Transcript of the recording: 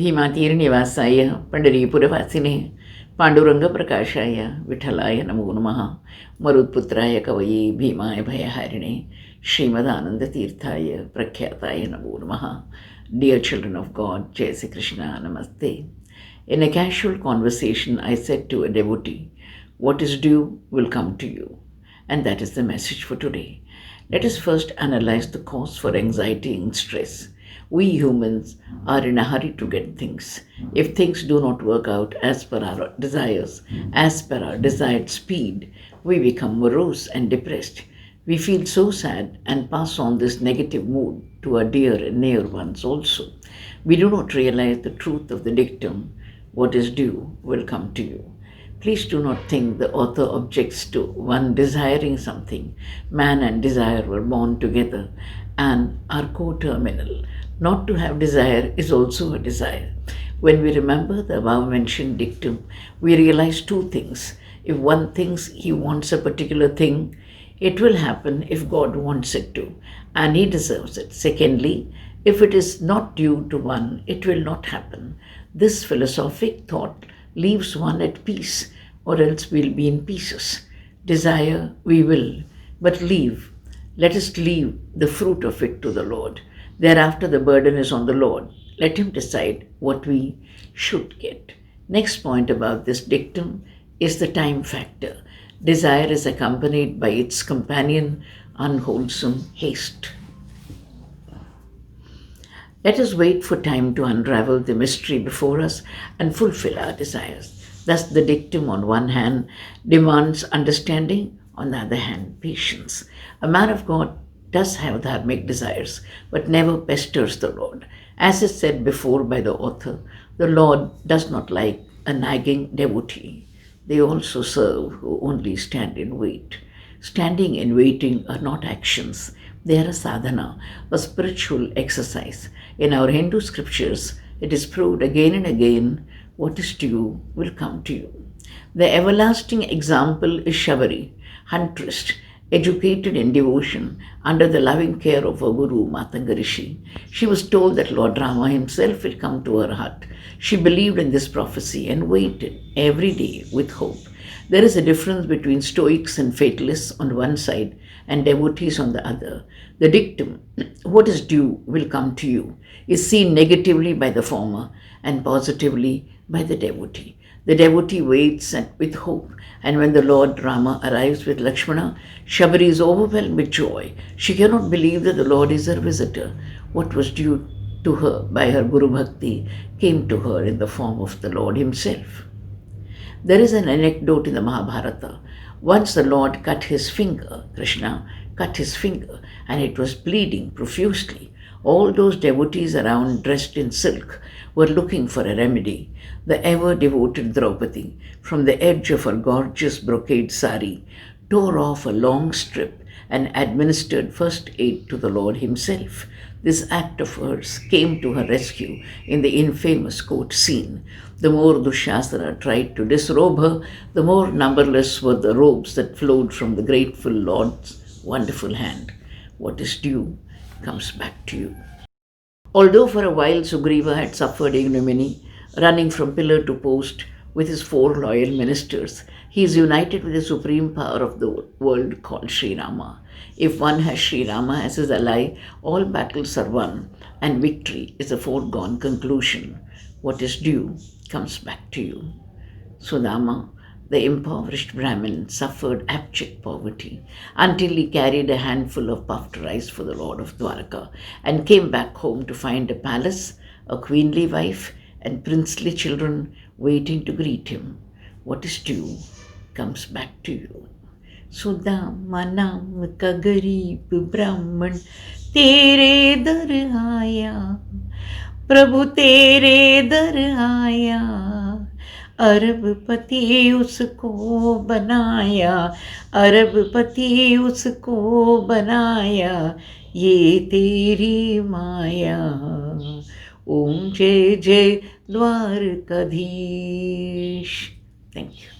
भीमातीर्निवासाय पंढरीपुरवासिने पांडुरंगप्रकाशाय विठ्ठलाय नमो नमः. मरुत्पुत्राय कवये भीमाय भयहारिणे श्रीमदानंदतीर्थाय प्रख्याताय नमो नमः. Dear children of God, Jai Sri Krishna, Namaste. In a casual conversation, I said to a devotee, what is due will come to you. And that is the message for today. Let us first analyze the cause for anxiety and stress. We humans are in a hurry to get things. If things do not work out as per our desires, as per our desired speed, we become morose and depressed. We feel so sad and pass on this negative mood to our dear and near ones also. We do not realize the truth of the dictum, what is due will come to you. Please do not think the author objects to one desiring something. Man and desire were born together and are co-terminal. Not to have desire is also a desire. When we remember the above-mentioned dictum, we realize two things. If one thinks he wants a particular thing, it will happen if God wants it to, and he deserves it. Secondly, if it is not due to one, it will not happen. This philosophic thought leaves one at peace, or else we'll be in pieces. Desire we will, but let us leave the fruit of it to the Lord. Thereafter the burden is on the Lord. Let him decide what we should get. Next point about this dictum is the time factor. Desire is accompanied by its companion, unwholesome haste. Let us wait for time to unravel the mystery before us and fulfill our desires. Thus the dictum on one hand demands understanding, on the other hand patience. A man of God does have dharmic desires, but never pesters the Lord. As is said before by the author, the Lord does not like a nagging devotee. They also serve who only stand in wait. Standing and waiting are not actions. They are a sadhana, a spiritual exercise. In our Hindu scriptures, it is proved again and again, what is due will come to you. The everlasting example is Shabari, huntress, educated in devotion under the loving care of her guru, Matanga Rishi. She was told that Lord Rama himself will come to her hut. She believed in this prophecy and waited every day with hope. There is a difference between stoics and fatalists on one side and devotees on the other. The dictum, what is due will come to you, is seen negatively by the former and positively by the devotee. The devotee waits with hope, and when the Lord Rama arrives with Lakshmana, Shabari is overwhelmed with joy. She cannot believe that the Lord is her visitor. What was due to her by her Guru Bhakti came to her in the form of the Lord himself. There is an anecdote in the Mahabharata. Once the Lord cut his finger, Krishna cut his finger, and it was bleeding profusely. All those devotees around dressed in silk were looking for a remedy. The ever-devoted Draupadi, from the edge of her gorgeous brocade sari, tore off a long strip and administered first aid to the Lord himself. This act of hers came to her rescue in the infamous court scene. The more Dushasana tried to disrobe her, the more numberless were the robes that flowed from the grateful Lord's wonderful hand. What is due comes back to you. Although for a while Sugriva had suffered ignominy, running from pillar to post with his 4 loyal ministers, he is united with the supreme power of the world called Sri Rama. If one has Sri Rama as his ally, all battles are won and victory is a foregone conclusion. What is due comes back to you. Sudama, the impoverished Brahmin, suffered abject poverty until he carried a handful of puffed rice for the Lord of Dwarka and came back home to find a palace, a queenly wife, and princely children waiting to greet him. What is due comes back to you. Sudama naam ka garib Brahman tere dar aaya, Prabhu tere dar aaya, अरबपति उसको बनाया, अरबपति उसको बनाया, ये तेरी माया. ओम जय जय द्वारकाधीश. Thank you.